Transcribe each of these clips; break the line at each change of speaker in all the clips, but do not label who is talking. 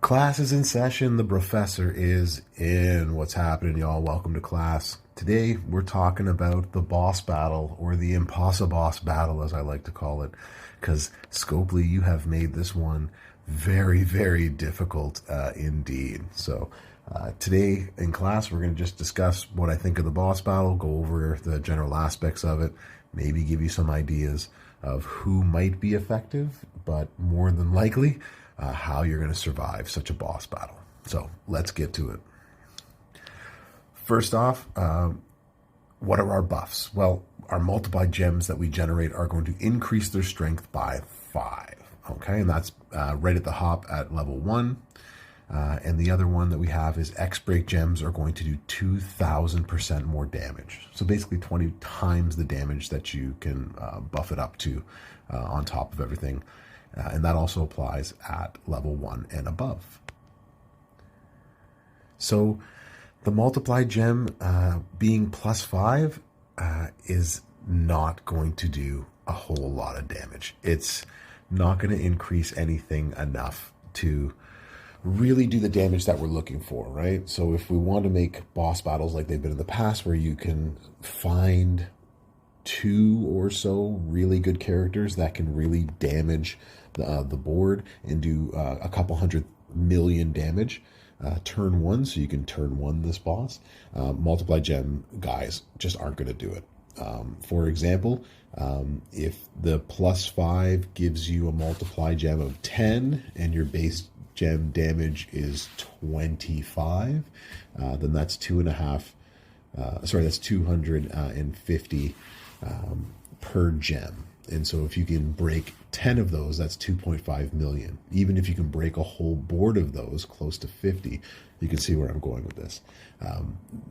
Class is in session. The Brofessor is in. What's happening, y'all? Welcome to class. Today, we're talking about the boss battle, or the Impossi-Battle, as I like to call it, because Scopely, you have made this one very, very difficult indeed. So today in class, we're going to just discuss what I think of the boss battle, go over the general aspects of it, maybe give you some ideas of who might be effective, but more than likely, how you're going to survive such a boss battle. So let's get to it. First off, what are our buffs? Well, our multiplied gems that we generate are going to increase their strength by 5. Okay, and that's right at the hop at level 1. And the other one that we have is X-Break gems are going to do 2,000% more damage. So basically 20 times the damage that you can buff it up to on top of everything. And that also applies at level 1 and above. So the multiplied gem being plus 5 is not going to do a whole lot of damage. It's not going to increase anything enough to really do the damage that we're looking for, right? So if we want to make boss battles like they've been in the past, where you can find 2 or so really good characters that can really damage the board and do a couple 100 million damage turn 1, so you can turn 1 this boss, multiply gem guys just aren't going to do it. For example, if the plus 5 gives you a multiply gem of 10 and your base gem damage is 25, then that's 250 per gem. And so if you can break 10 of those, that's 2.5 million. Even if you can break a whole board of those, close to 50, you can see where I'm going with this.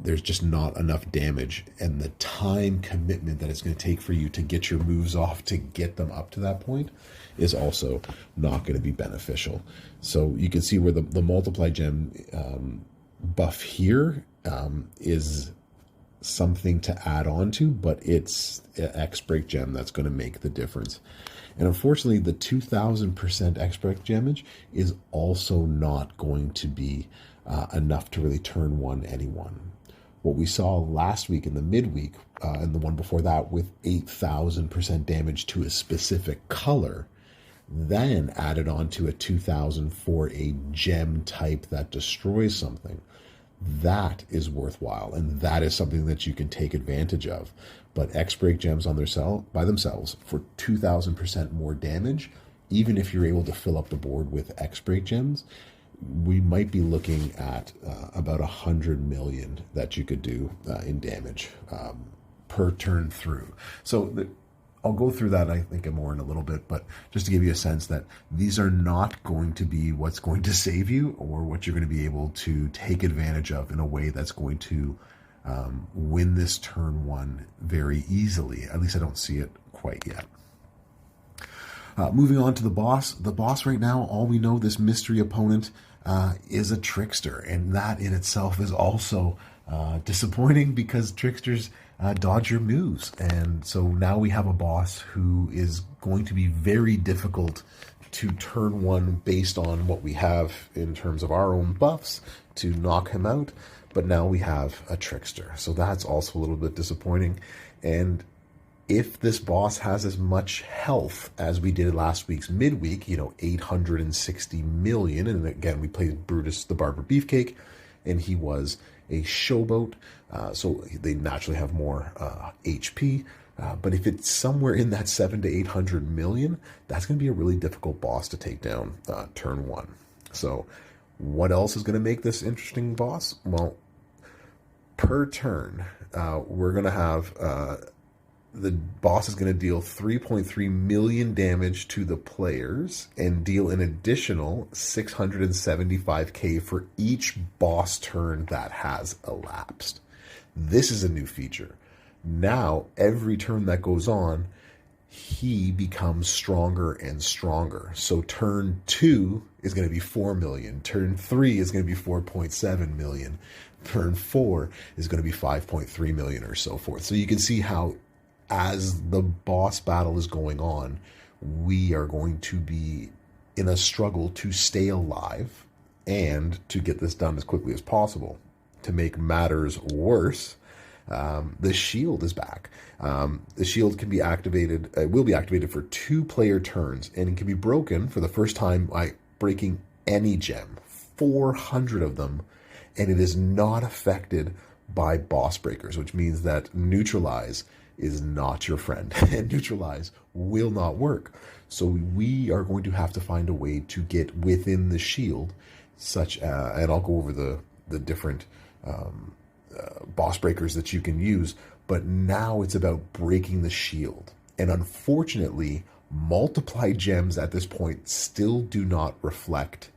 There's just not enough damage, and the time commitment that it's going to take for you to get your moves off to get them up to that point is also not going to be beneficial. So you can see where the multiply gem buff here is something to add on to, but it's X-Break gem that's going to make the difference. And unfortunately, the 2,000% X-Break damage is also not going to be enough to really turn 1 anyone. What we saw last week in the midweek, and the one before that with 8,000% damage to a specific color, then added on to a 2,000 for a gem type that destroys something. That is worthwhile, and that is something that you can take advantage of. But X-Break gems on by themselves for 2,000% more damage, even if you're able to fill up the board with X-Break gems, we might be looking at about 100 million that you could do in damage per turn through. So I'll go through that, I think, more in a little bit, but just to give you a sense that these are not going to be what's going to save you, or what you're going to be able to take advantage of in a way that's going to win this turn 1 very easily. At least I don't see it quite yet. Moving on to the boss. The boss right now, all we know, this mystery opponent is a trickster, and that in itself is also disappointing, because tricksters dodge your moves. And so now we have a boss who is going to be very difficult to turn 1 based on what we have in terms of our own buffs to knock him out. But now we have a trickster. So that's also a little bit disappointing. And if this boss has as much health as we did last week's midweek, 860 million, and again, we played Brutus the Barber Beefcake, and he was a showboat, so they naturally have more HP. But if it's somewhere in that 700 to 800 million, that's going to be a really difficult boss to take down turn 1. So what else is going to make this interesting boss? Well, per turn, we're going to have the boss is going to deal 3.3 million damage to the players and deal an additional 675k for each boss turn that has elapsed. This is a new feature. Now, every turn that goes on, he becomes stronger and stronger. So turn 2 is going to be 4 million. Turn 3 is going to be 4.7 million. Turn 4 is going to be 5.3 million, or so forth. So you can see how, as the boss battle is going on, we are going to be in a struggle to stay alive And to get this done as quickly as possible, to make matters worse, the shield is back. The shield can be activated, will be activated for 2-player turns, and it can be broken for the first time by breaking any gem, 400 of them, and it is not affected by boss breakers, which means that neutralize is not your friend, and neutralize will not work. So we are going to have to find a way to get within the shield, and I'll go over the different boss breakers that you can use, but now it's about breaking the shield. And unfortunately, multiply gems at this point still do not reflect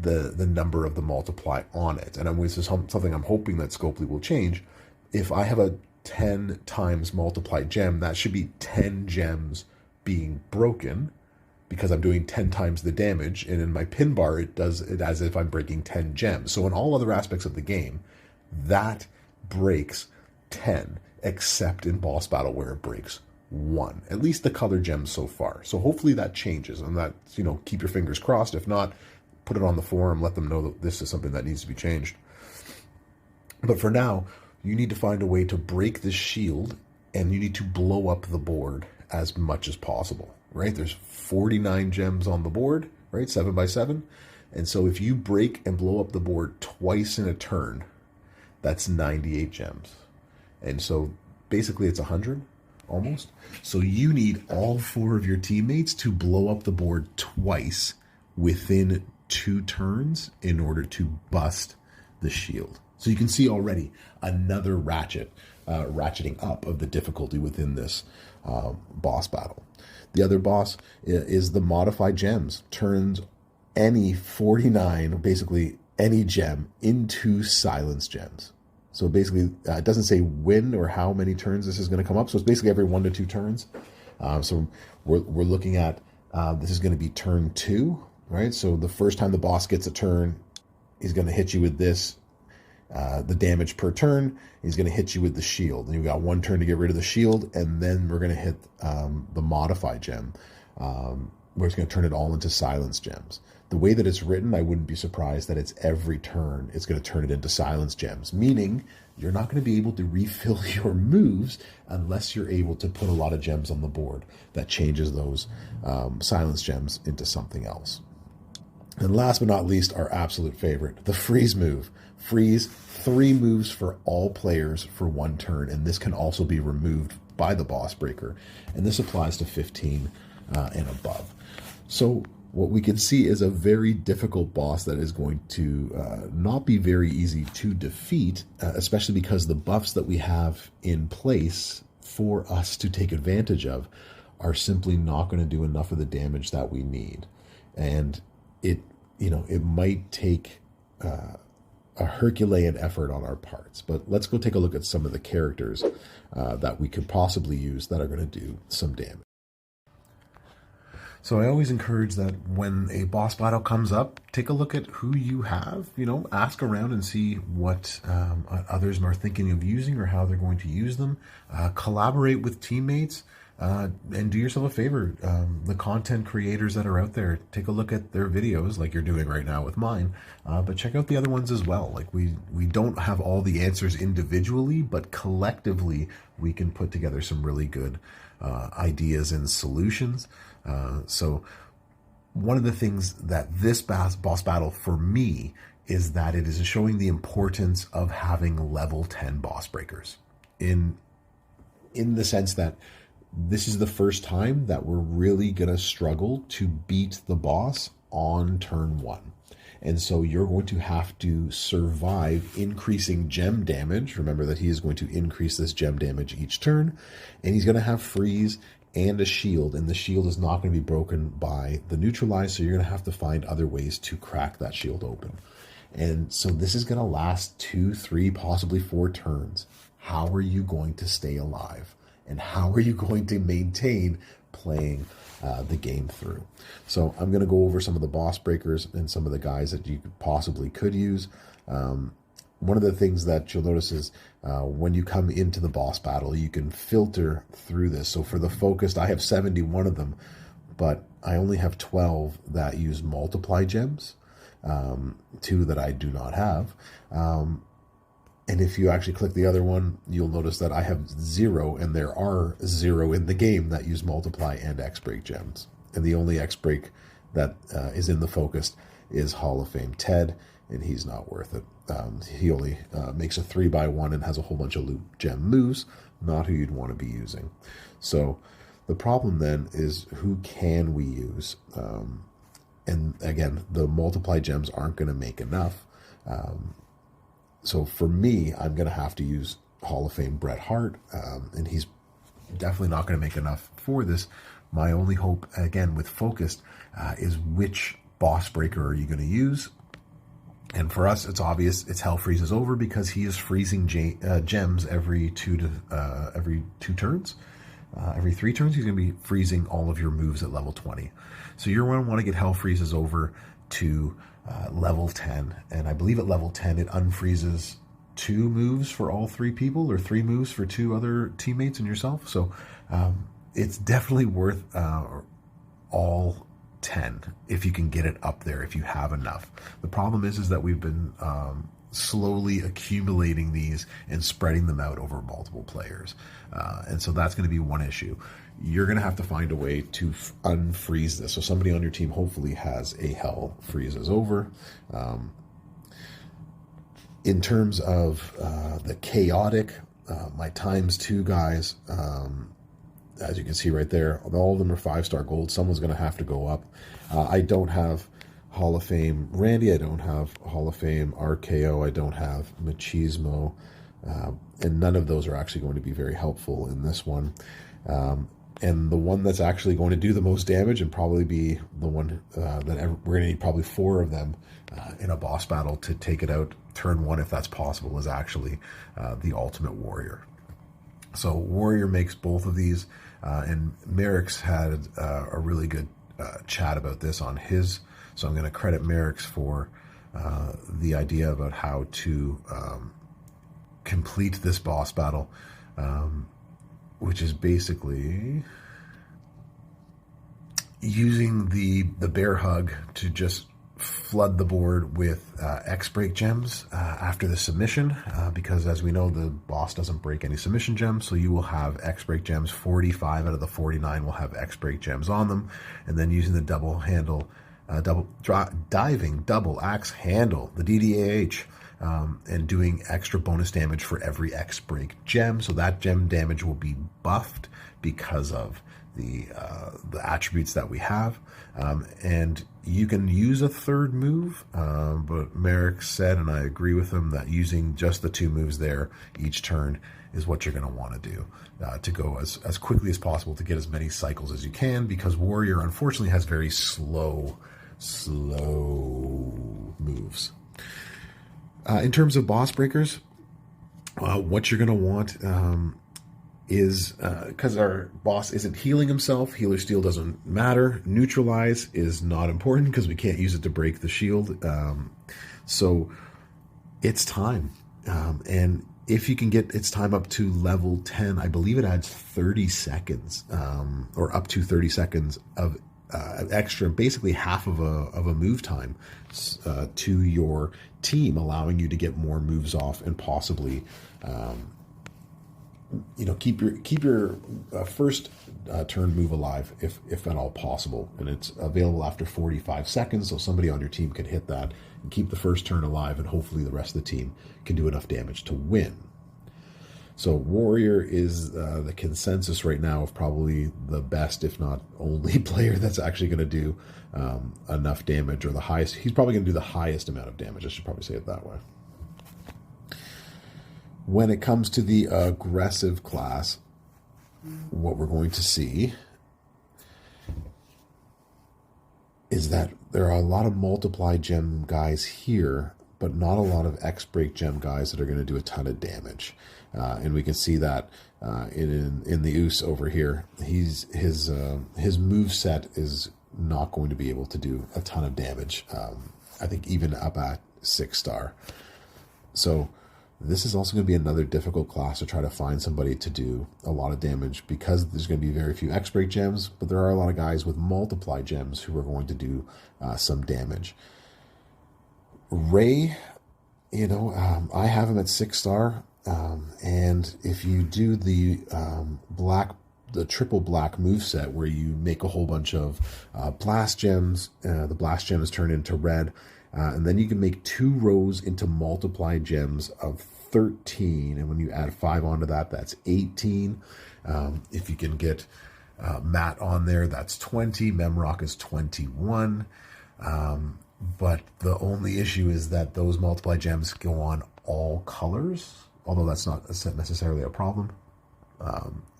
the number of the multiply on it. And this is something I'm hoping that Scopely will change. If I have a 10 times multiply gem, that should be 10 gems being broken, because I'm doing 10 times the damage, and in my pin bar it does it as if I'm breaking 10 gems. So in all other aspects of the game, that breaks 10, except in boss battle where it breaks 1. At least the color gems so far. So hopefully that changes, and that, keep your fingers crossed. If not, put it on the forum, let them know that this is something that needs to be changed. But for now, you need to find a way to break this shield, and you need to blow up the board as much as possible, right? There's 49 gems on the board, right? 7 by 7. And so if you break and blow up the board twice in a turn, that's 98 gems. And so basically it's 100 almost. So you need all 4 of your teammates to blow up the board twice within 2 turns in order to bust the shield. So you can see already another ratcheting up of the difficulty within this boss battle. The other boss is the modified gems. Turns any 49, basically any gem, into silence gems. So basically, it doesn't say when or how many turns this is going to come up. So it's basically every 1 to 2 turns. So we're looking at, this is going to be turn 2, right? So the first time the boss gets a turn, he's going to hit you with this, the damage per turn. He's going to hit you with the shield. And you've got 1 turn to get rid of the shield, and then we're going to hit the modify gem, where it's going to turn it all into silence gems. The way that it's written, I wouldn't be surprised that it's every turn it's going to turn it into silence gems, meaning you're not going to be able to refill your moves unless you're able to put a lot of gems on the board that changes those silence gems into something else. And last but not least, our absolute favorite, the freeze move. Freeze 3 moves for all players for 1 turn, and this can also be removed by the boss breaker, and this applies to 15 and above. So what we can see is a very difficult boss that is going to not be very easy to defeat, especially because the buffs that we have in place for us to take advantage of are simply not going to do enough of the damage that we need. And it might take a Herculean effort on our parts. But let's go take a look at some of the characters that we could possibly use that are going to do some damage. So I always encourage that when a boss battle comes up, take a look at who you have, ask around and see what others are thinking of using or how they're going to use them. Collaborate with teammates and do yourself a favor. The content creators that are out there, take a look at their videos like you're doing right now with mine, but check out the other ones as well. Like we don't have all the answers individually, but collectively we can put together some really good ideas and solutions. So one of the things that this boss battle for me is that it is showing the importance of having level 10 boss breakers in the sense that this is the first time that we're really going to struggle to beat the boss on turn 1. And so you're going to have to survive increasing gem damage. Remember that he is going to increase this gem damage each turn, and he's going to have freeze and a shield, and the shield is not going to be broken by the neutralize, so you're going to have to find other ways to crack that shield open. And so this is going to last 2, 3, possibly 4 turns. How are you going to stay alive? And how are you going to maintain playing the game through? So I'm going to go over some of the boss breakers and some of the guys that you possibly could use. One of the things that you'll notice is when you come into the boss battle, you can filter through this. So for the focused, I have 71 of them, but I only have 12 that use multiply gems. 2 that I do not have. And if you actually click the other one, you'll notice that I have 0, and there are 0 in the game that use multiply and X break gems. And the only X break that is in the focus is Hall of Fame Ted, and he's not worth it. He only makes a 3x1 and has a whole bunch of loot gem moves, not who you'd want to be using. So the problem then is, who can we use? And again, the multiply gems aren't going to make enough. So for me, I'm going to have to use Hall of Fame Bret Hart, and he's definitely not going to make enough for this. My only hope, again, with Focused, is which boss breaker are you going to use? And for us, it's obvious it's Hell Freezes Over, because he is freezing gems every 2 turns. Every 3 turns, he's going to be freezing all of your moves at level 20. So you're going to want to get Hell Freezes Over to level 10, and I believe at level 10 it unfreezes 2 moves for all 3 people, or 3 moves for 2 other teammates and yourself. So it's definitely worth all 10 if you can get it up there, if you have enough. The problem is that we've been slowly accumulating these and spreading them out over multiple players, and so that's going to be one issue. You're going to have to find a way to unfreeze this. So somebody on your team hopefully has a Hell Freezes Over. In terms of the chaotic, my ×2 guys, as you can see right there, all of them are 5-star gold. Someone's going to have to go up. I don't have Hall of Fame Randy. I don't have Hall of Fame RKO. I don't have Machismo. And none of those are actually going to be very helpful in this one. And the one that's actually going to do the most damage, and probably be the one that we're going to need probably 4 of them in a boss battle to take it out turn 1, if that's possible, is actually the Ultimate Warrior. So Warrior makes both of these, and Merrick's had a really good chat about this on his. So I'm going to credit Merrick's for the idea about how to complete this boss battle, which is basically using the bear hug to just flood the board with X break gems after the submission, because as we know, the boss doesn't break any submission gems, so you will have X break gems. 45 out of the 49 will have X break gems on them, and then using the double axe handle, the DDAH, and doing extra bonus damage for every X break gem. So that gem damage will be buffed because of the attributes that we have, and you can use a 3rd move, but Merrick said, and I agree with him, that using just the 2 moves there each turn is what you're going to want to do, to go as quickly as possible to get as many cycles as you can, because Warrior unfortunately has very slow moves. In terms of boss breakers, what you're going to want is, because our boss isn't healing himself, Healer Steel doesn't matter. Neutralize is not important because we can't use it to break the shield. So it's time. And if you can get its time up to level 10, I believe it adds 30 seconds, or up to 30 seconds of extra, basically half of a move time to your team, allowing you to get more moves off and possibly keep your first turn move alive if at all possible. And it's available after 45 seconds, so somebody on your team can hit that and keep the first turn alive, and hopefully the rest of the team can do enough damage to win. So Warrior is the consensus right now of probably the best, if not only, player that's actually going to do enough damage, or the highest. He's probably going to do the highest amount of damage. I should probably say it that way. When it comes to the aggressive class, what we're going to see is that there are a lot of multiply gem guys here, but not a lot of X break gem guys that are going to do a ton of damage. And we can see that in the Oos over here. His move set is not going to be able to do a ton of damage. I think even up at 6-star. So this is also going to be another difficult class to try to find somebody to do a lot of damage, because there's going to be very few X break gems, but there are a lot of guys with multiply gems who are going to do some damage. Ray, I have him at 6-star. And if you do the triple black moveset where you make a whole bunch of blast gems, the blast gems turn into red, and then you can make 2 rows into multiply gems of 13. And when you add 5 onto that, that's 18. If you can get Matt on there, that's 20. Memrock is 21. But the only issue is that those multiply gems go on all colors, although that's not necessarily a problem.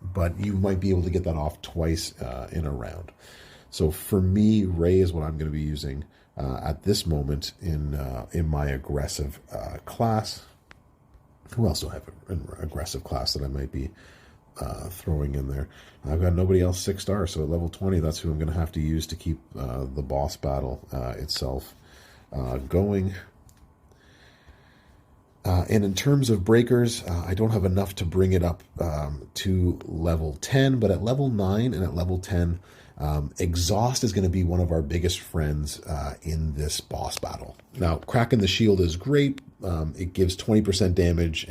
But you might be able to get that off twice in a round. So for me, Ray is what I'm going to be using at this moment in my aggressive class. Who else do I have an aggressive class that I might be throwing in there? I've got nobody else 6-star, so at level 20, that's who I'm going to have to use to keep the boss battle itself going. And in terms of breakers, I don't have enough to bring it up to level 10, but at level 9 and at level 10, exhaust is going to be one of our biggest friends in this boss battle. Now, cracking the shield is great. It gives 20% damage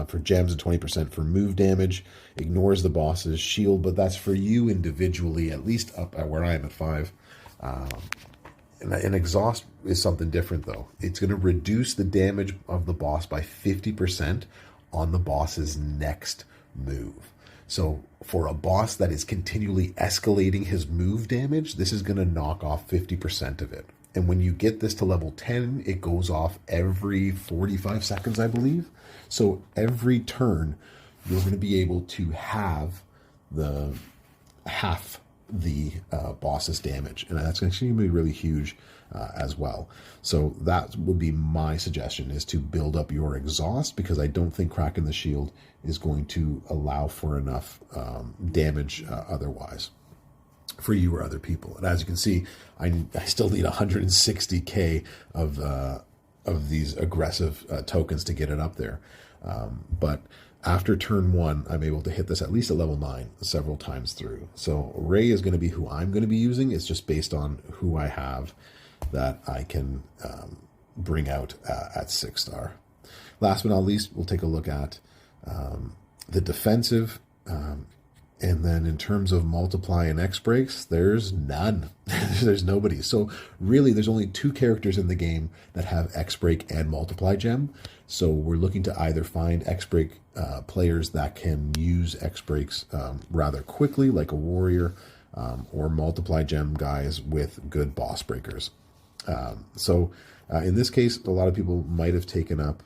for gems and 20% for move damage. Ignores the boss's shield, but that's for you individually, at least up at where I am at 5. And exhaust is something different, though. It's going to reduce the damage of the boss by 50% on the boss's next move. So for a boss that is continually escalating his move damage, this is going to knock off 50% of it. And when you get this to level 10, it goes off every 45 seconds, I believe. So every turn, you're going to be able to have half the boss's damage, and that's going to be really huge as well. So that would be my suggestion, is to build up your exhaust, because I don't think cracking the shield is going to allow for enough damage otherwise for you or other people. And as you can see, I still need 160k of these aggressive tokens to get it up there, but after turn 1, I'm able to hit this at least at level 9 several times through. So Ray is going to be who I'm going to be using. It's just based on who I have that I can bring out at 6-star. Last but not least, we'll take a look at the defensive. And then in terms of multiply and X breaks, there's none. There's nobody. So really, there's only 2 characters in the game that have X break and multiply gem. So we're looking to either find X break players that can use X breaks rather quickly, like a warrior, or multiply gem guys with good boss breakers. So in this case, a lot of people might have taken up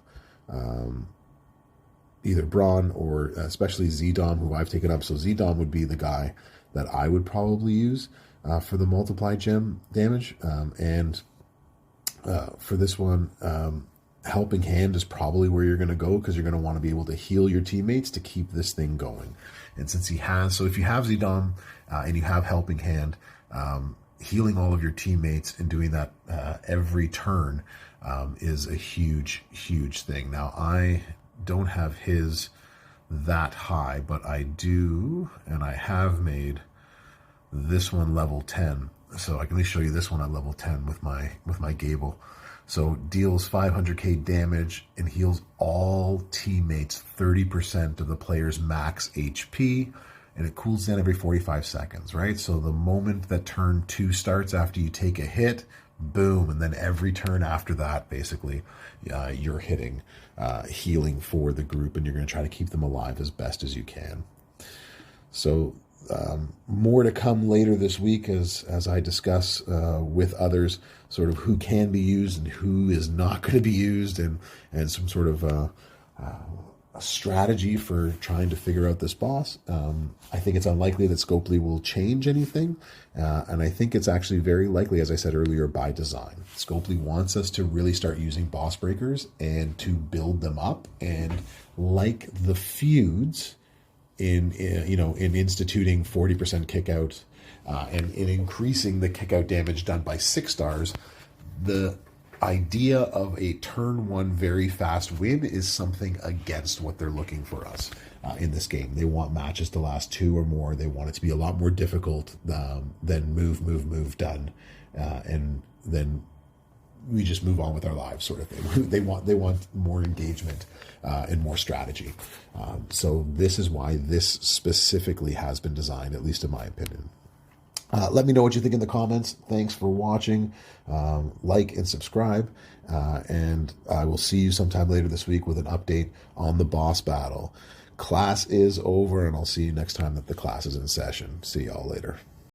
either Braun or especially Z-Dom, who I've taken up. So Z-Dom would be the guy that I would probably use for the multiply gem damage. And for this one, Helping Hand is probably where you're going to go, because you're going to want to be able to heal your teammates to keep this thing going. And since he has, so if you have Z-Dom and you have Helping Hand, healing all of your teammates and doing that every turn is a huge, huge thing. Now, I don't have his that high, but I do, and I have made this one level 10. So I can at least show you this one at level 10 with my Gable. So deals 500k damage and heals all teammates 30% of the player's max HP, and it cools down every 45 seconds, right? So the moment that turn 2 starts after you take a hit, boom, and then every turn after that, basically, you're hitting healing for the group, and you're going to try to keep them alive as best as you can. So more to come later this week as I discuss with others sort of who can be used and who is not going to be used, and some sort of a strategy for trying to figure out this boss. I think it's unlikely that Scopely will change anything, and I think it's actually very likely, as I said earlier, by design. Scopely wants us to really start using boss breakers and to build them up, and like the feuds in instituting 40% kick out and in increasing the kick out damage done by 6 stars, the idea of a turn 1 very fast win is something against what they're looking for us in this game. They want matches to last 2 or more. They want it to be a lot more difficult than move done, and then we just move on with our lives, sort of thing. They want more engagement and more strategy. So this is why this specifically has been designed, at least in my opinion. Let me know what you think in the comments. Thanks for watching. Like and subscribe. And I will see you sometime later this week with an update on the boss battle. Class is over, and I'll see you next time that the class is in session. See y'all later.